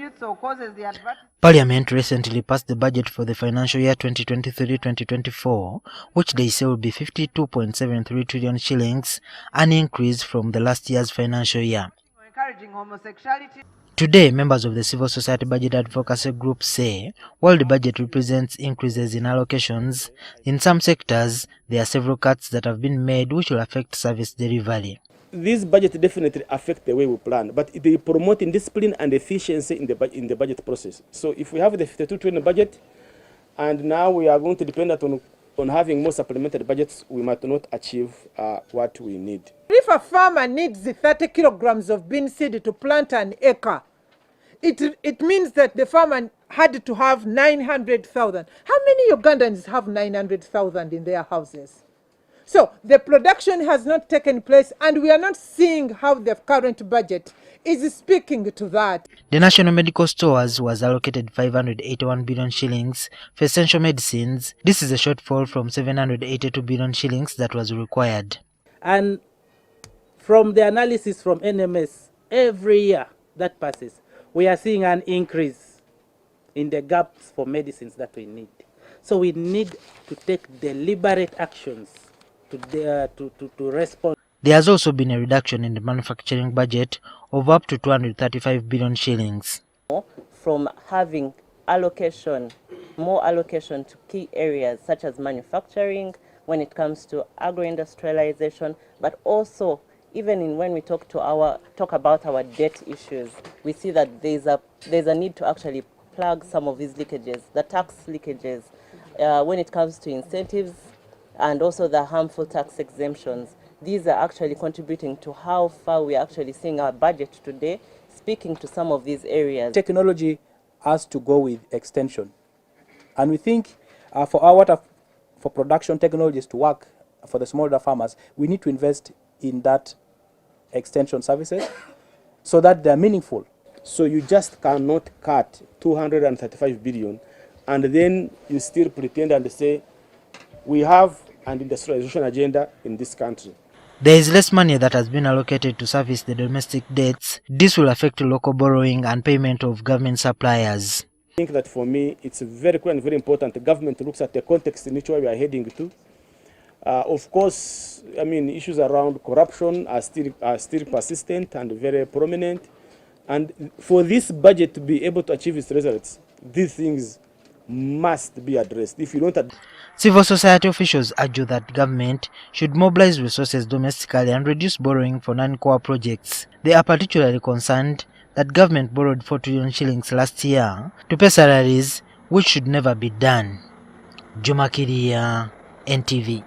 contributes or causes the adverse. Parliament recently passed the budget for the financial year 2023-2024, which they say will be 52.73 trillion shillings, an increase from the last year's financial year. Encouraging homosexuality. Today, members of the civil society budget advocacy group say, while the budget represents increases in allocations, in some sectors, there are several cuts that have been made which will affect service delivery. This budget definitely affects the way we plan, but they promote discipline and efficiency in the budget process. So if we have the 52 trillion budget, and now we are going to depend on having more supplementary budgets, we might not achieve what we need. If a farmer needs 30 kilograms of bean seed to plant an acre, it means that the farmer had to have 900,000. How many Ugandans have 900,000 in their houses? So the production has not taken place, and we are not seeing how the current budget is speaking to that. The National Medical Stores was allocated 581 billion shillings for essential medicines. This is a shortfall from 782 billion shillings that was required. And from the analysis from NMS, every year that passes, we are seeing an increase in the gaps for medicines that we need. So we need to take deliberate actions to respond. There has also been a reduction in the manufacturing budget of up to 235 billion shillings. From having more allocation to key areas such as manufacturing, when it comes to agro-industrialization, but also even when we talk about our debt issues, we see that there's a need to actually plug some of these leakages, the tax leakages, when it comes to incentives and also the harmful tax exemptions. These are actually contributing to how far we are actually seeing our budget today, speaking to some of these areas. Technology has to go with extension. And we think for production technologies to work for the smallholder farmers, we need to invest in that extension services so that they're meaningful. So you just cannot cut 235 billion and then you still pretend and say, we have an industrialization agenda in this country. There is less money that has been allocated to service the domestic debts. This will affect local borrowing and payment of government suppliers. I think that for me, it's very clear and very important. The government looks at the context in which we are heading to. Of course, I mean, issues around corruption are still persistent and very prominent. And for this budget to be able to achieve its results, these things must be addressed. If you don't Civil society officials argue that government should mobilize resources domestically and reduce borrowing for non-core projects. They are particularly concerned that government borrowed 4 trillion shillings last year to pay salaries, which should never be done. Juma Kiria, NTV.